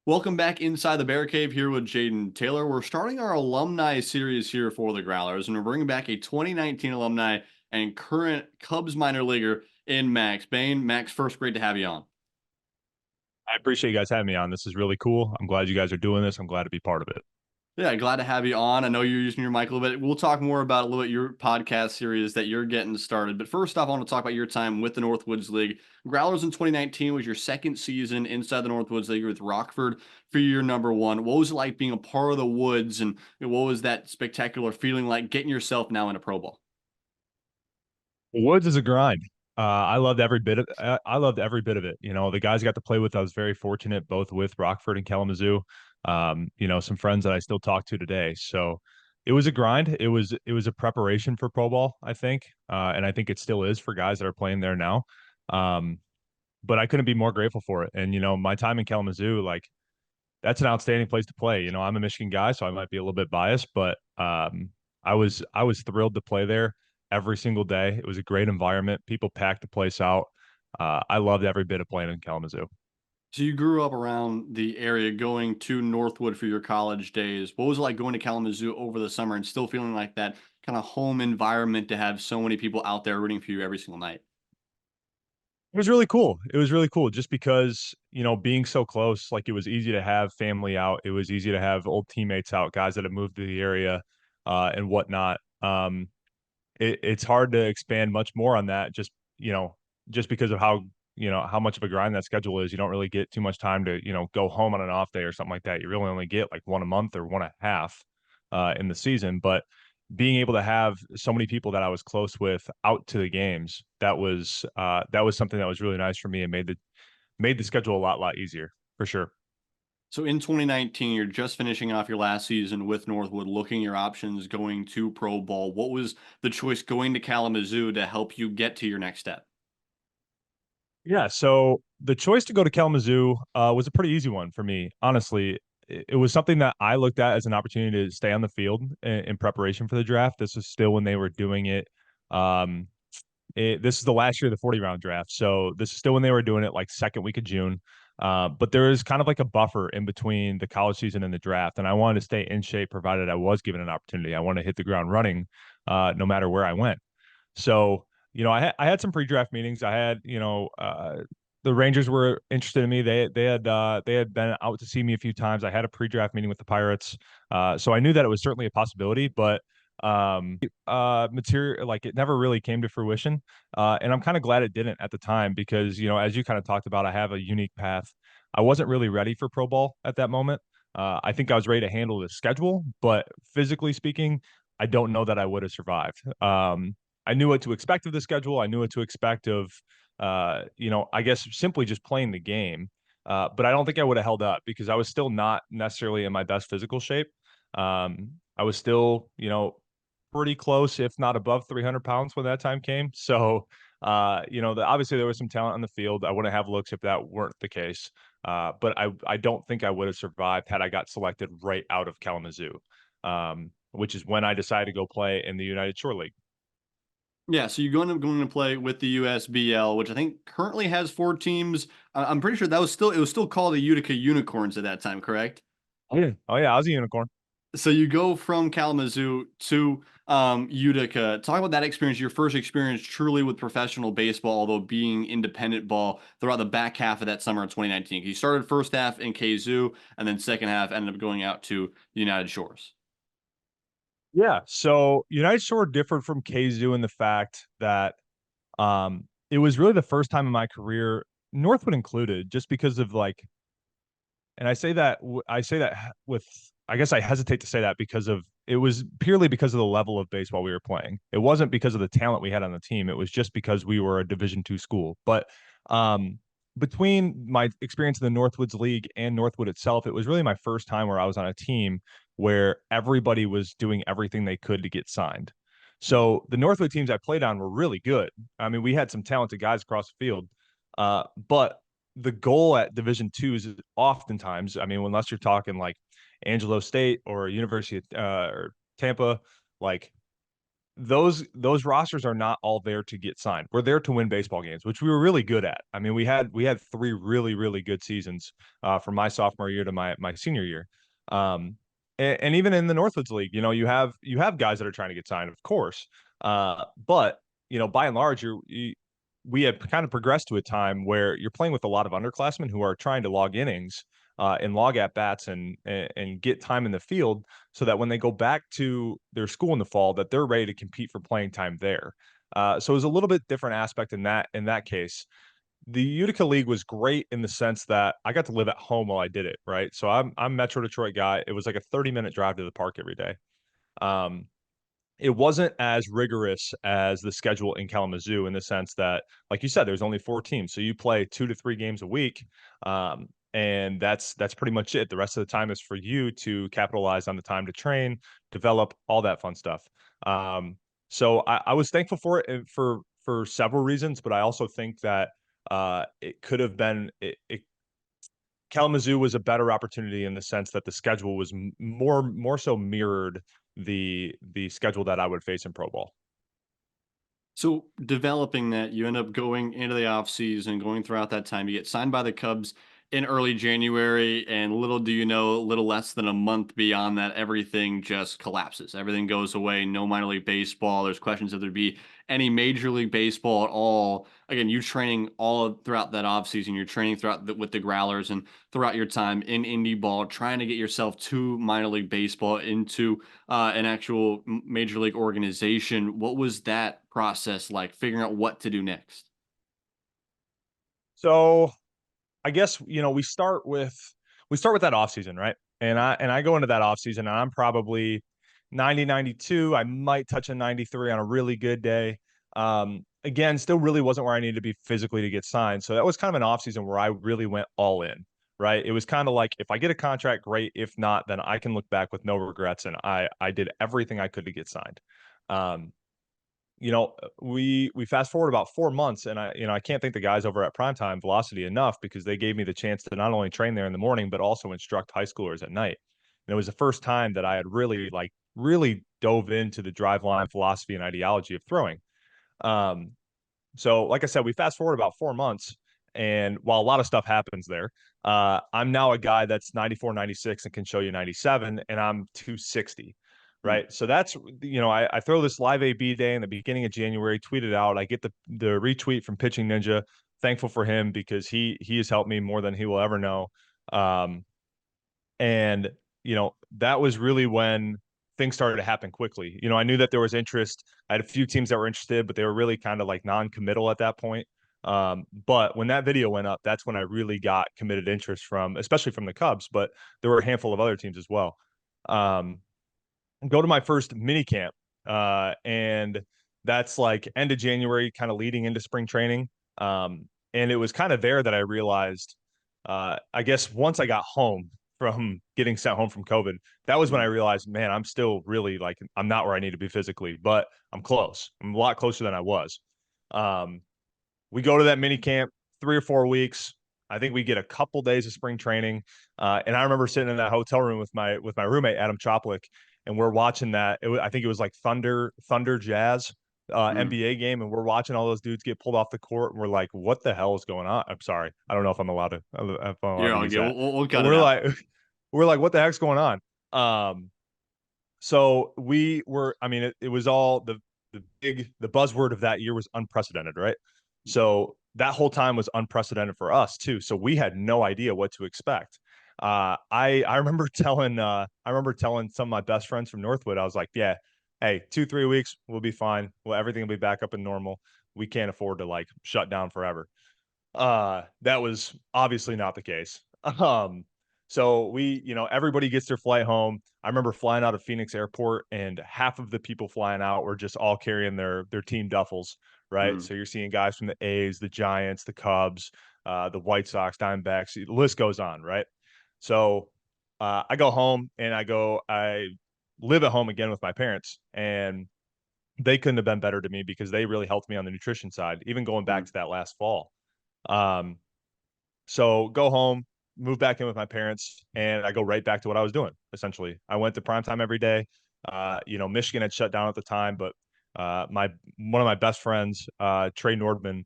Welcome back inside the Bear Cave here with Jaden Taylor. We're starting our alumni series here for the Growlers, and we're bringing back a 2019 alumni and current Cubs minor leaguer in Max Bain. Max, first, great to have you on. I appreciate you guys having me on. This is really cool. I'm glad you guys are doing this. I'm glad to be part of it. Yeah, glad to have you on. I know you're using your mic a little bit. We'll talk more about a little bit your podcast series that you're getting started. But first off, I want to talk about your time with the Northwoods League. Growlers in 2019 was your second season inside the Northwoods League with Rockford for year number one. What was it like being a part of the Woods, and what was that spectacular feeling like getting yourself now in a Pro Bowl? Woods is a grind. I loved every bit of I loved every bit of it. The guys I got to play with, I was very fortunate, both with Rockford and Kalamazoo. Some friends that I still talk to today. So it was a grind. It was a preparation for Pro Bowl, I think. And I think it still is for guys that are playing there now. Um, but I couldn't be more grateful for it. And my time in Kalamazoo, like that's an outstanding place to play. I'm a Michigan guy, so I might be a little bit biased, but I was thrilled to play there every single day. It was a great environment. People packed the place out. I loved every bit of playing in Kalamazoo. So you grew up around the area going to Northwood for your college days. What was it like going to Kalamazoo over the summer and still feeling like that kind of home environment to have so many people out there rooting for you every single night? It was really cool. It was really cool just because, being so close, like it was easy to have family out. It was easy to have old teammates out, guys that have moved to the area and whatnot. It's hard to expand much more on that just because of how much of a grind that schedule is. You don't really get too much time to go home on an off day or something like that. You really only get like one a month or one and a half in the season. But being able to have so many people that I was close with out to the games, that was something that was really nice for me and made the schedule a lot easier for sure. So in 2019, you're just finishing off your last season with Northwood, looking your options going to Pro Bowl. What was the choice going to Kalamazoo to help you get to your next step? Yeah, so the choice to go to Kalamazoo was a pretty easy one for me. Honestly, it was something that I looked at as an opportunity to stay on the field in preparation for the draft. This was still when they were doing it. Um, this is the last year of the 40 round draft, so this is still when they were doing it, like second week of June. But there is kind of like a buffer in between the college season and the draft, and I wanted to stay in shape provided I was given an opportunity. I wanted to hit the ground running, no matter where I went. So, I had some pre-draft meetings. The Rangers were interested in me. They had been out to see me a few times. I had a pre-draft meeting with the Pirates. So I knew that it was certainly a possibility, but material like it never really came to fruition. And I'm kind of glad it didn't at the time because, as you kind of talked about, I have a unique path. I wasn't really ready for pro ball at that moment. I think I was ready to handle the schedule, but physically speaking, I don't know that I would have survived. I knew what to expect of the schedule. I knew what to expect of, I guess simply just playing the game. But I don't think I would have held up because I was still not necessarily in my best physical shape. I was still, pretty close, if not above 300 pounds when that time came. So, obviously there was some talent on the field. I wouldn't have looks if that weren't the case. But I don't think I would have survived had I got selected right out of Kalamazoo, which is when I decided to go play in the United Shore League. Yeah, so you're going to play with the USBL, which I think currently has four teams. I'm pretty sure it was still called the Utica Unicorns at that time, correct? Oh yeah, oh yeah, I was a unicorn. So you go from Kalamazoo to Utica. Talk about that experience, your first experience truly with professional baseball, although being independent ball throughout the back half of that summer in 2019. You started first half in KZoo, and then second half ended up going out to the United Shores. Yeah, so United Shore differed from KZoo in the fact that it was really the first time in my career, Northwood included, just because of like, and I say that with, I guess I hesitate to say that because of it was purely because of the level of baseball we were playing. It wasn't because of the talent we had on the team. It was just because we were a Division II school. But um, between my experience in the Northwoods League and Northwood itself, it was really my first time where I was on a team where everybody was doing everything they could to get signed. So the Northwood teams I played on were really good. I mean, we had some talented guys across the field, but the goal at Division II is oftentimes, I mean, unless you're talking like Angelo State or University or Tampa, like those rosters are not all there to get signed. We're there to win baseball games, which we were really good at. I mean, we had three really good seasons from my sophomore year to my senior year. And even in the Northwoods League, you have guys that are trying to get signed, of course. But by and large, we have kind of progressed to a time where you're playing with a lot of underclassmen who are trying to log innings and log at bats and get time in the field so that when they go back to their school in the fall, that they're ready to compete for playing time there. So it was a little bit different aspect in that case. The Utica League was great in the sense that I got to live at home while I did it, right? So I'm Metro Detroit guy. It was like a 30-minute drive to the park every day. Um, it wasn't as rigorous as the schedule in Kalamazoo in the sense that, like you said, there's only 4 teams, so you play 2 to 3 games a week, and that's pretty much it. The rest of the time is for you to capitalize on the time to train, develop, all that fun stuff. So I was thankful for it for several reasons, but I also think that it could have been Kalamazoo was a better opportunity in the sense that the schedule was more so mirrored the schedule that I would face in pro ball. So developing that, you end up going into the offseason, going throughout that time. You get signed by the Cubs in early January, and little do you know, a little less than a month beyond that, everything just collapses. Everything goes away. No minor league baseball. There's questions if there'd be any major league baseball at all. Again, you training throughout that offseason. You're training with the Growlers and throughout your time in Indy ball, trying to get yourself to minor league baseball into an actual major league organization. What was that process like, figuring out what to do next? So I guess we start with that offseason, right? And I go into that offseason and I'm probably 90, 92. I might touch a 93 on a really good day. Again, still really wasn't where I needed to be physically to get signed. So that was kind of an offseason where I really went all in, right? It was kind of like if I get a contract, great. If not, then I can look back with no regrets. And I did everything I could to get signed. Um, we fast forward about 4 months, and I can't thank the guys over at Primetime Velocity enough because they gave me the chance to not only train there in the morning but also instruct high schoolers at night. And it was the first time that I had really dove into the drive line philosophy and ideology of throwing. Um, so, like I said, we fast forward about 4 months, and while a lot of stuff happens there, I'm now a guy that's 94, 96 and can show you 97, and I'm 260. Mm. Right. So I throw this live AB day in the beginning of January, tweet it out. I get the retweet from Pitching Ninja. Thankful for him because he has helped me more than he will ever know. Um, and, that was really when things started to happen quickly. I knew that there was interest. I had a few teams that were interested, but they were really kind of like non-committal at that point. But when that video went up, that's when I really got committed interest especially from the Cubs, but there were a handful of other teams as well. Um, Go to my first mini camp, and that's like end of January, kind of leading into spring training. And it was kind of there that I realized, I guess once I got home from getting sent home from COVID, that was when I Mm. realized, man, I'm still really like I'm not where I need to be physically, but I'm close. I'm a lot closer than I was. Um, we go to that mini camp 3 or 4 weeks. I think we get a couple days of spring training, and I remember sitting in that hotel room with my roommate Adam Choplik, and we're watching that. I think it was like Thunder Jazz Mm. NBA game, and we're watching all those dudes get pulled off the court, and we're like, "What the hell is going on?" I'm sorry, I don't know if I'm allowed You're to all use good. that, We'll but cut it out. we're like, "What the heck's going on?" So I mean, it was all the buzzword of that year was unprecedented, right? So that whole time was unprecedented for us too. So we had no idea what to expect. I remember telling some of my best friends from Northwood, I was like, yeah, hey, 2, 3 weeks, we'll be fine. Well, everything will be back up and normal. We can't afford to like shut down forever. That was obviously not the case. So everybody gets their flight home. I remember flying out of Phoenix Airport, and half of the people flying out were just all carrying their team duffels, right? Mm. So you're seeing guys from the A's, the Giants, the Cubs, the White Sox, Diamondbacks. The list goes on, right? So I go home and I live at home again with my parents, and they couldn't have been better to me because they really helped me on the nutrition side, even going back Mm. to that last fall. Um, so go home, move back in with my parents, and I go right back to what I was doing. Essentially, I went to prime time every day. Michigan had shut down at the time, but One of my best friends, Trey Nordman,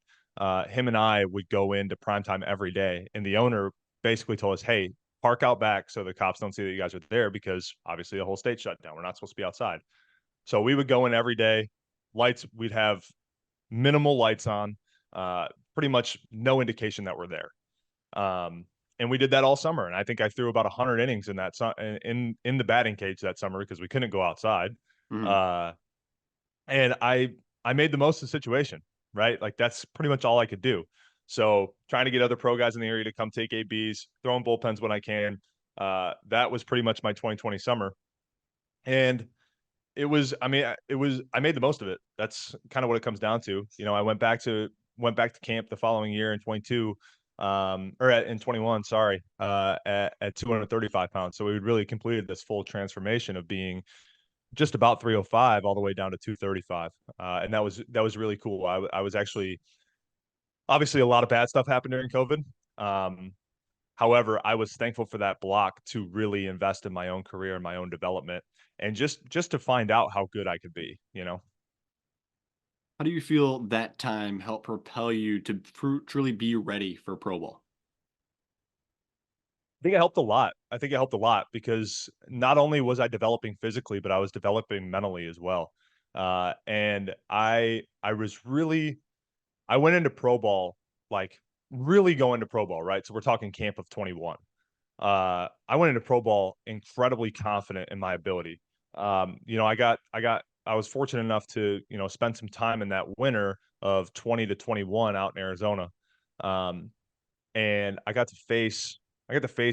him and I would go into primetime every day, and the owner basically told us, "Hey, park out back so the cops don't see that you guys are there because obviously the whole state shut down. We're not supposed to be outside." So we would go in every day. Lights, we'd have minimal lights on, pretty much no indication that we're there. Um, and we did that all summer. And I think I threw about 100 innings in that in the batting cage that summer because we couldn't go outside. Mhm. Uh, and I made the most of the situation, right? Like that's pretty much all I could do. So trying to get other pro guys in the area to come take ABs, throwing bullpens when I can. That was pretty much my 2020 summer. And it was, I mean, I made the most of it. That's kind of what it comes down to. You know, I went back to camp the following year in 22, in 21, sorry, at 235 pounds. So we really completed this full transformation of being just about 305 all the way down to 235. And that was really cool. I was actually, obviously a lot of bad stuff happened during COVID. Um, However, I was thankful for that block to really invest in my own career and my own development and just to find out how good I could be, you know? How do you feel that time helped propel you to truly be ready for pro ball? I think it helped a lot. I think it helped a lot because not only was I developing physically, but I was developing mentally as well. And I was really I went into pro ball like really going to pro ball, right? So we're talking camp of 21. I went into pro ball incredibly confident in my ability. You know, I was fortunate enough to, you know, spend some time in that winter of 20 to 21 out in Arizona. Um, and I got to face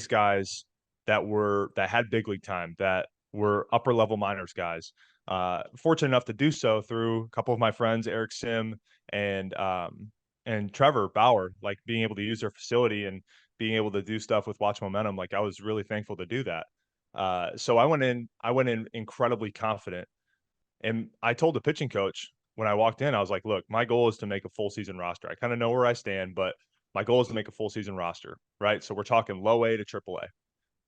guys that had big league time, that were upper level minors guys. Fortunate enough to do so through a couple of my friends, Eric Sim and Trevor Bauer, like being able to use their facility and being able to do stuff with Watch Momentum. Like I was really thankful to do that. So I went in incredibly confident. And I told the pitching coach when I walked in, I was like, look, my goal is to make a full season roster. I kind of know where I stand, but my goal is to make a full season roster, right? So we're talking low A to triple A.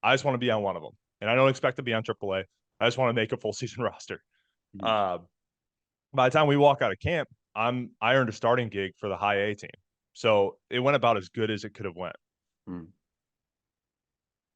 I just want to be on one of them. And I don't expect to be on triple A. I just want to make a full season roster. Mhm. Uh, by the time we walk out of camp, I earned a starting gig for the high A team. So it went about as good as it could have went. Mm.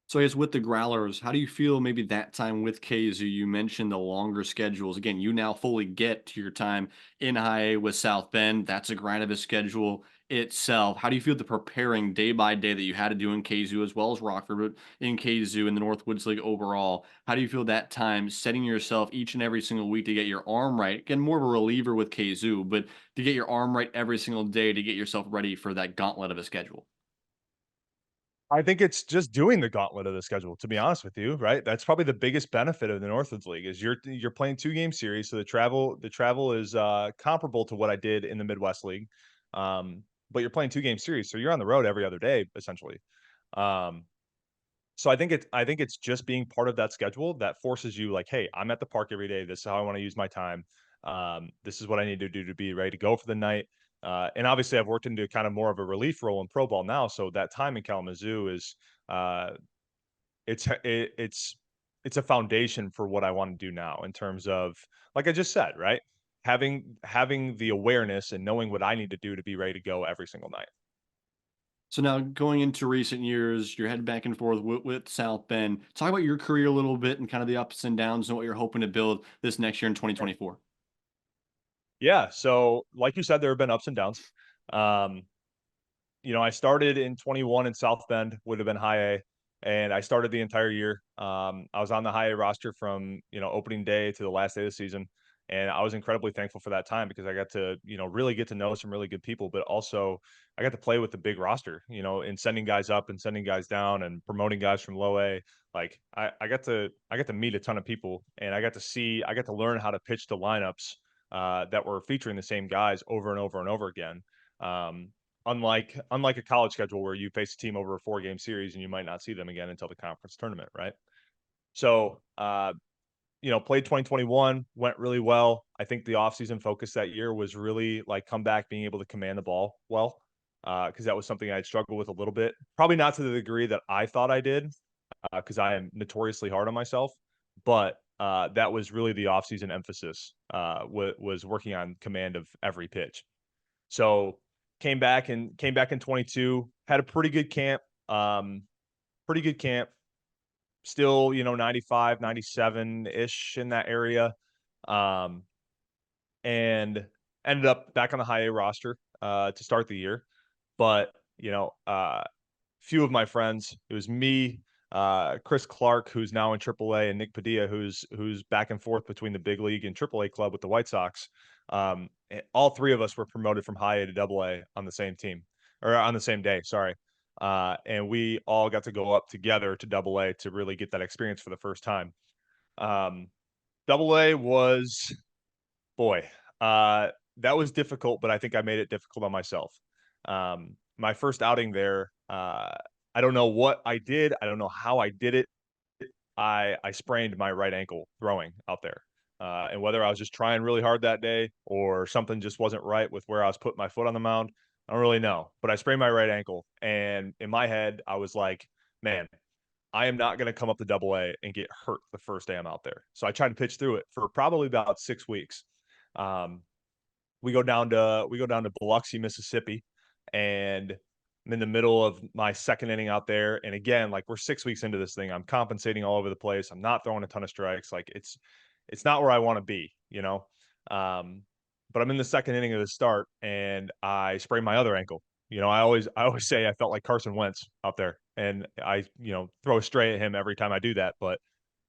So I guess with the Growlers, how do you feel maybe that time with KZoo? You mentioned the longer schedules. Again, you now fully get to your time in high A with South Bend. That's a grind of a schedule itself. How do you feel the preparing day by day that you had to do in KZoo as well as Rockford, but in KZoo in the Northwoods League overall? How do you feel that time setting yourself each and every single week to get your arm right? Again, more of a reliever with KZoo, but to get your arm right every single day to get yourself ready for that gauntlet of a schedule. I think it's just doing the gauntlet of the schedule, to be honest with you, right? That's probably the biggest benefit of the Northwoods League is you're playing 2 game series, so the travel is comparable to what I did in the Midwest League, but you're playing 2 game series, so you're on the road every other day essentially. Um, so I think it's just being part of that schedule that forces you like, hey, I'm at the park every day. This is how I want to use my time. This is what I need to do to be ready to go for the night. And obviously, I've worked into kind of more of a relief role in pro ball now. So that time in Kalamazoo is uh, it's it's a foundation for what I want to do now in terms of like I just said, right? Having the awareness and knowing what I need to do to be ready to go every single night. So now going into recent years, you're heading back and forth with South Bend. Talk about your career a little bit and kind of the ups and downs and what you're hoping to build this next year in 2024. Yeah. So like you said, there have been ups and downs. Um, you know, I started in 21 in South Bend, would have been high A, and I started the entire year. I was on the high A roster from, you know, opening day to the last day of the season. And I was incredibly thankful for that time because I got to, you know, really get to know some really good people, but also I got to play with the big roster, you know, and sending guys up and sending guys down and promoting guys from low A. Like I got to meet a ton of people and I got to learn how to pitch to lineups that were featuring the same guys over and over and over again. Um, unlike a college schedule where you face a team over a 4 game series and you might not see them again until the conference tournament, right? So, you know, played 2021, went really well. I think the offseason focus that year was really like come back being able to command the ball well, because that was something I'd struggled with a little bit. Probably not to the degree that I thought I did, because I am notoriously hard on myself. But that was really the offseason emphasis, was working on command of every pitch. So came back in 22, had a um, pretty good camp, still, 95, 97-ish in that area. Um, and ended up back on the high A roster to start the year. But, few of my friends, it was me, Chris Clark, who's now in AAA, and Nick Padilla, who's back and forth between the big league and AAA club with the White Sox. All three of us were promoted from high A to AA on the same team, or on the same day. Sorry. And we all got to go up together to AA to really get that experience for the first time. Um, AA was, boy, that was difficult, but I think I made it difficult on myself. My first outing there, I don't know what I did. I don't know how I did it. I sprained my right ankle throwing out there. And whether I was just trying really hard that day or something just wasn't right with where I was putting my foot on the mound, I don't really know. But I sprained my right ankle. And in my head, I was like, man, I am not going to come up to AA and get hurt the first day I'm out there. So I tried to pitch through it for probably about 6 weeks. Um, we go down to Biloxi, Mississippi, and I'm in the middle of my second inning out there. And again, like, we're 6 weeks into this thing. I'm compensating all over the place. I'm not throwing a ton of strikes. Like, it's not where I want to be, you know. Um, but I'm in the second inning of the start, and I sprained my other ankle. I always say I felt like Carson Wentz out there, and I throw a stray at him every time I do that. But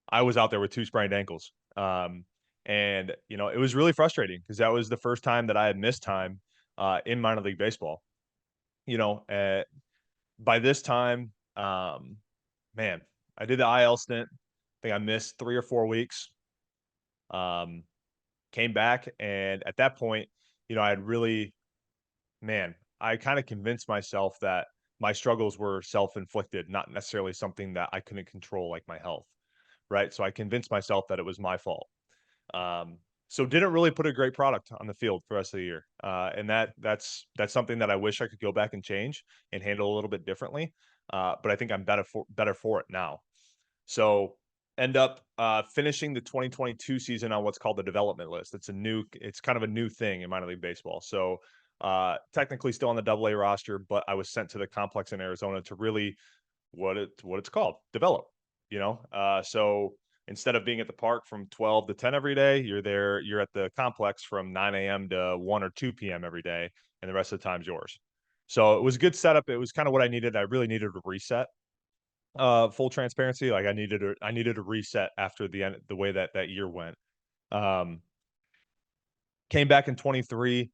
I was out there with two sprained ankles. And it was really frustrating because that was the first time that I had missed time in minor league baseball. You know, uh, by this time, man, I did the IL stint. I think I missed 3 or 4 weeks. Um, Came back, and at that point, I had really, man, I kind of convinced myself that my struggles were self-inflicted, not necessarily something that I couldn't control, like my health. Right. So I convinced myself that it was my fault. Um, so didn't really put a great product on the field for the rest of the year. And that's something that I wish I could go back and change and handle a little bit differently. But I think I'm better for it now. So end up finishing the 2022 season on what's called the development list. It's kind of a new thing in minor league baseball. So technically still on the AA roster, but I was sent to the complex in Arizona to really what it's called, develop. So instead of being at the park from 12 to 10 every day, you're at the complex from 9 a.m. to 1 or 2 p.m. every day, and the rest of the time's yours. So it was a good setup. It was kind of what I needed. I really needed a reset. Full transparency, like, I needed a reset after the way that year went. Um, Came back in 23.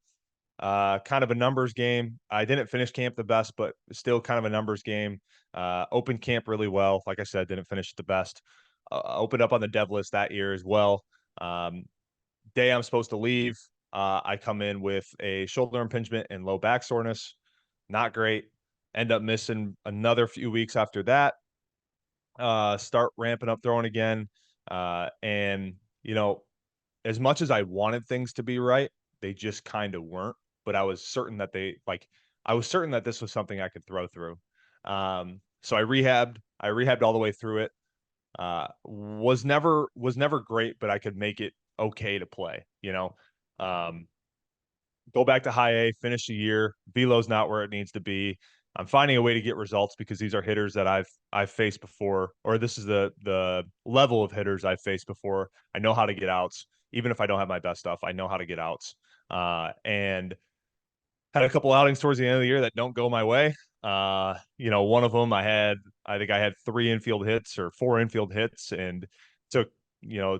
Kind of a numbers game. I didn't finish camp the best, but still kind of a numbers game. Opened camp really well. Like I said, didn't finish the best. Opened up on the dev list that year as well. Day I'm supposed to leave, I come in with a shoulder impingement and low back soreness. Not great. End up missing another few weeks after that. Start ramping up throwing again. And, as much as I wanted things to be right, they just kind of weren't. But I was certain that this was something I could throw through. So I rehabbed. I rehabbed all the way through it. Was never great, but I could make it okay to play. Um, Go back to high A, finish the year. Velo's not where it needs to be. I'm finding a way to get results because these are hitters that I've faced before, or this is the level of hitters I've faced before. I know how to get outs, even if I don't have my best stuff. I know how to get outs, and had a couple outings towards the end of the year that don't go my way. One of them I think I had 3 infield hits or 4 infield hits, and took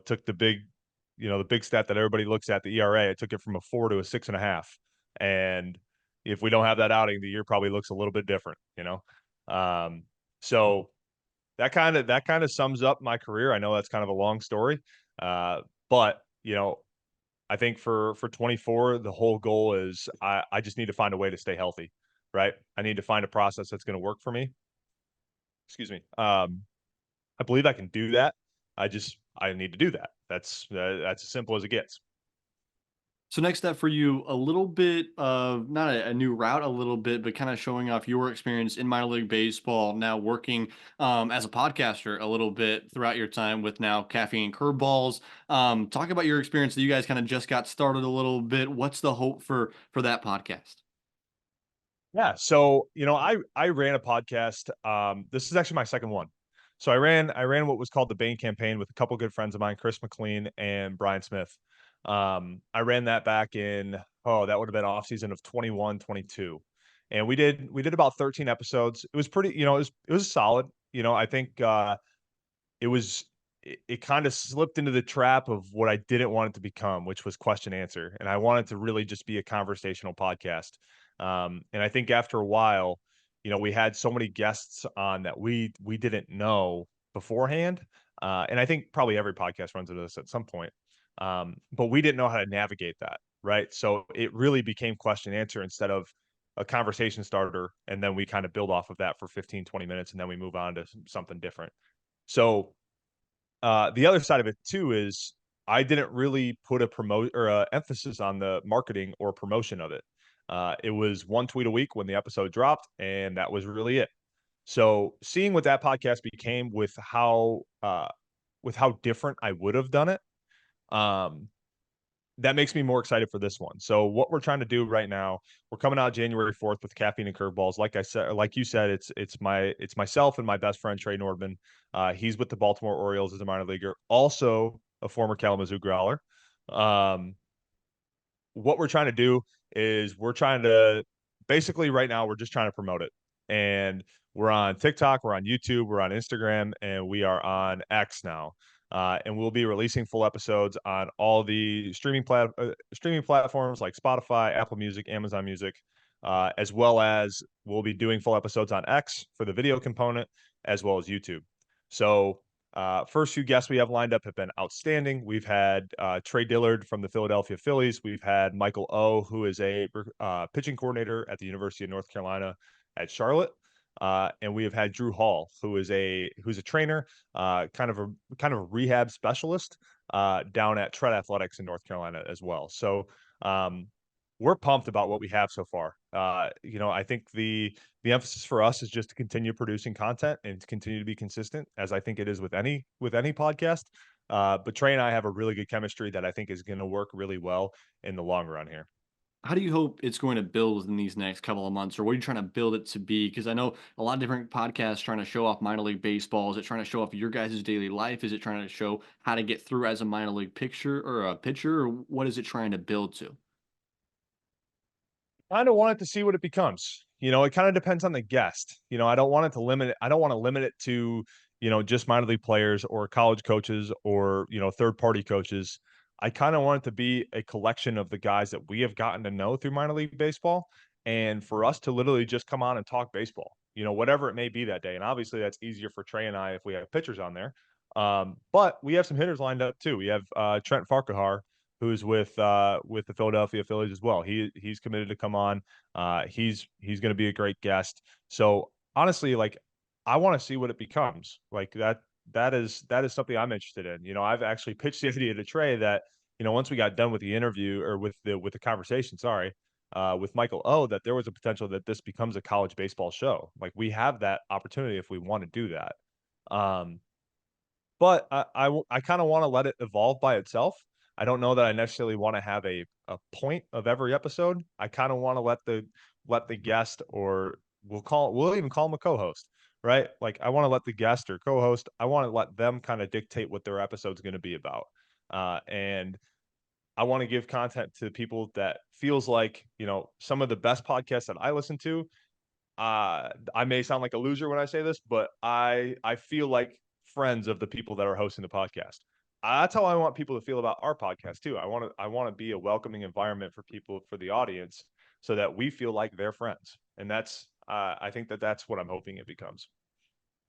took the big stat that everybody looks at, the ERA. It took it from a 4 to a 6.5. And if we don't have that outing, the year probably looks a little bit different. So that kind of sums up my career. I know that's kind of a long story, but I think for 24, the whole goal is I just need to find a way to stay healthy, right? I need to find a process that's going to work for me. Excuse me. I believe I can do that. I need to do that. That's as simple as it gets. So next step for you, a little bit of not a new route, a little bit, but kind of showing off your experience in minor league baseball. Now working as a podcaster a little bit throughout your time with now caffeine curveballs. Talk about your experience that you guys kind of just got started a little bit. What's the hope for that podcast? Yeah. So, I ran a podcast. This is actually my second one. So I ran what was called the Bain campaign with a couple good friends of mine, Chris McLean and Brian Smith. I ran that back in, that would have been off season of 21, 22. And we did about 13 episodes. It was pretty, it was solid. I think it was it kind of slipped into the trap of what I didn't want it to become, which was question answer. And I wanted to really just be a conversational podcast. And I think after a while, we had so many guests on that we didn't know beforehand. And I think probably every podcast runs into this at some point. But we didn't know how to navigate that, right? So it really became question answer instead of a conversation starter. And then we kind of build off of that for 15, 20 minutes, and then we move on to something different. So the other side of it too is I didn't really put a promote or a emphasis on the marketing or promotion of it. It was one tweet a week when the episode dropped, and that was really it. So seeing what that podcast became with how different I would have done it, um, that makes me more excited for this one. So what we're trying to do right now, we're coming out January 4th with caffeine and curveballs. Like I said, like you said, it's myself and my best friend Trey Nordman. He's with the Baltimore Orioles as a minor leaguer, also a former Kalamazoo Growler. Um, what we're trying to do is we're trying to basically right now we're just trying to promote it. And we're on TikTok, we're on YouTube, we're on Instagram, and we are on X now. And we'll be releasing full episodes on all the streaming platforms like Spotify, Apple Music, Amazon Music, as well as we'll be doing full episodes on X for the video component, as well as YouTube. So first few guests we have lined up have been outstanding. We've had Trey Dillard from the Philadelphia Phillies. We've had Michael O, who is a pitching coordinator at the University of North Carolina at Charlotte. And we have had Drew Hall, who's a trainer, kind of a rehab specialist down at Tread Athletics in North Carolina as well. So um, we're pumped about what we have so far. I think the emphasis for us is just to continue producing content and to continue to be consistent, as I think it is with any podcast. But Trey and I have a really good chemistry that I think is going to work really well in the long run here. How do you hope it's going to build in these next couple of months, or what are you trying to build it to be? Because I know a lot of different podcasts trying to show off minor league baseball. Is it trying to show off your guys' daily life? Is it trying to show how to get through as a minor league picture or a pitcher, or what is it trying to build to? Kind of want it to see what it becomes. It kind of depends on the guest. I don't want it to limit it. I don't want to limit it to, just minor league players or college coaches or, third party coaches. I kind of want it to be a collection of the guys that we have gotten to know through minor league baseball and for us to literally just come on and talk baseball, whatever it may be that day. And obviously that's easier for Trey and I if we have pitchers on there. But we have some hitters lined up too. We have Trent Farquhar, who's with the Philadelphia Phillies as well. He's committed to come on. He's going to be a great guest. So honestly, like I want to see what it becomes. Like that is something I'm interested in. I've actually pitched the idea to Trey that once we got done with the interview or with the conversation, sorry, with Michael O, that there was a potential that this becomes a college baseball show. Like we have that opportunity if we want to do that. Um, but I kind of want to let it evolve by itself. I don't know that I necessarily want to have a point of every episode. I kind of want to let the guest, or we'll even call him a co-host, right? Like I want to let the guest or co-host, I want to let them kind of dictate what their episode's going to be about. And I want to give content to people that feels like, some of the best podcasts that I listen to. I may sound like a loser when I say this, but I feel like friends of the people that are hosting the podcast. That's how I want people to feel about our podcast too. I want to be a welcoming environment for people, for the audience, so that we feel like they're friends. And that's I think that's what I'm hoping it becomes.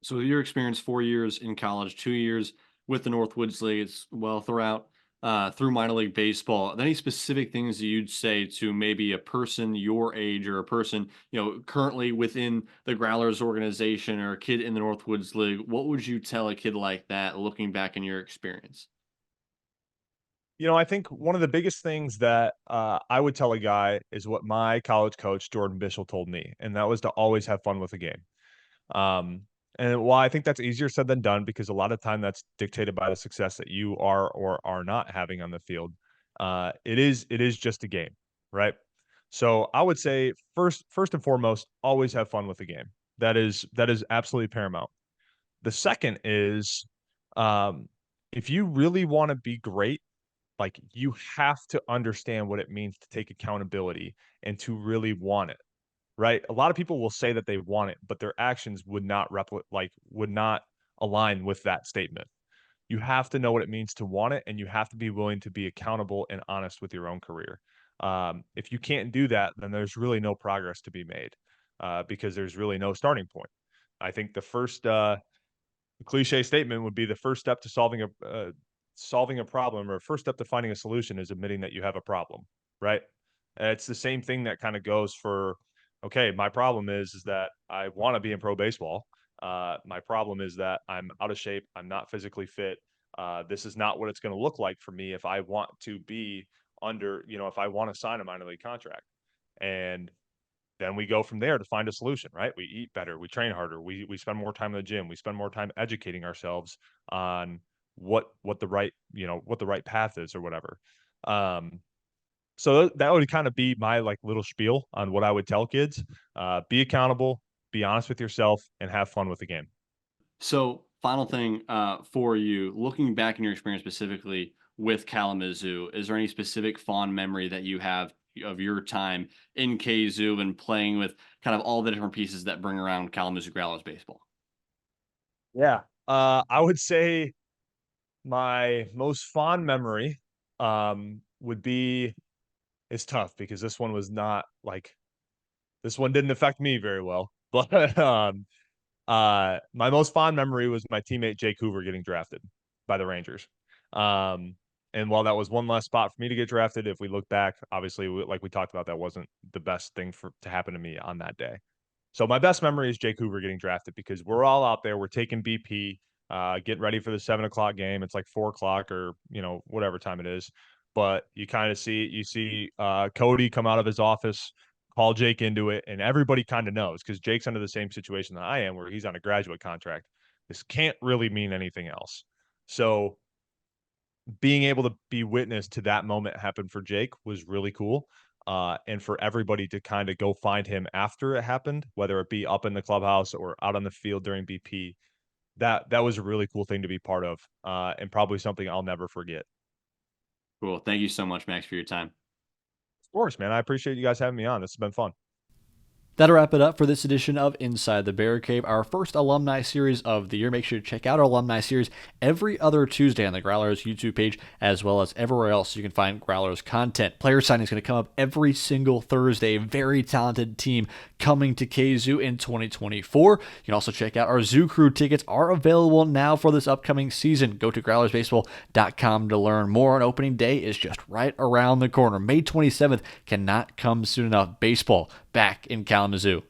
So your experience, 4 years in college, 2 years with the Northwoods League, it's well throughout through minor league baseball. Any specific things that you'd say to maybe a person your age or a person currently within the Growlers organization or a kid in the Northwoods League? What would you tell a kid like that looking back in your experience? I think one of the biggest things that I would tell a guy is what my college coach, Jordan Bishel, told me, and that was to always have fun with the game. Um, and while I think that's easier said than done, because a lot of time that's dictated by the success that you are or are not having on the field, it is just a game, right? So I would say first and foremost, always have fun with the game. That is absolutely paramount. The second is, um, if you really want to be great, like you have to understand what it means to take accountability and to really want it, right? A lot of people will say that they want it, but their actions would not align with that statement. You have to know what it means to want it, and you have to be willing to be accountable and honest with your own career. If you can't do that, then there's really no progress to be made, because there's really no starting point. I think the cliche statement would be the first step to solving a problem, or first step to finding a solution, is admitting that you have a problem, right? It's the same thing that kind of goes for, okay, my problem is that I want to be in pro baseball. My problem is that I'm out of shape. I'm not physically fit. This is not what it's going to look like for me if I want to be if I want to sign a minor league contract. And then we go from there to find a solution, right? We eat better, we train harder, we spend more time in the gym, we spend more time educating ourselves on what the right, what the right path is or whatever. Um, so that would kind of be my like little spiel on what I would tell kids. Be accountable, be honest with yourself, and have fun with the game. So, final thing for you, looking back in your experience specifically with Kalamazoo, is there any specific fond memory that you have of your time in KZoo and playing with kind of all the different pieces that bring around Kalamazoo Growlers baseball? Yeah. I would say my most fond memory would be, it's tough because this one was not like, this one didn't affect me very well. But my most fond memory was my teammate Jake Hoover getting drafted by the Rangers. Um, and while that was one less spot for me to get drafted, if we look back, obviously, like we talked about, that wasn't the best thing to happen to me on that day. So my best memory is Jake Hoover getting drafted, because we're all out there, we're taking BP, getting ready for the 7 o'clock game. It's like 4 o'clock, or whatever time it is. But you see Cody come out of his office, call Jake into it, and everybody kind of knows, because Jake's under the same situation that I am, where he's on a graduate contract. This can't really mean anything else. So being able to be witness to that moment happen for Jake was really cool. And for everybody to kind of go find him after it happened, whether it be up in the clubhouse or out on the field during BP, that was a really cool thing to be part of, and probably something I'll never forget. Cool. Thank you so much, Max, for your time. Of course, man. I appreciate you guys having me on. This has been fun. That'll wrap it up for this edition of Inside the Bear Cave, our first alumni series of the year. Make sure to check out our alumni series every other Tuesday on the Growlers YouTube page, as well as everywhere else you can find Growlers content. Player signing is going to come up every single Thursday. Very talented team coming to KZoo in 2024. You can also check out our Zoo Crew tickets are available now for this upcoming season. Go to growlersbaseball.com to learn more. And opening day is just right around the corner. May 27th cannot come soon enough. Baseball back in Kalamazoo.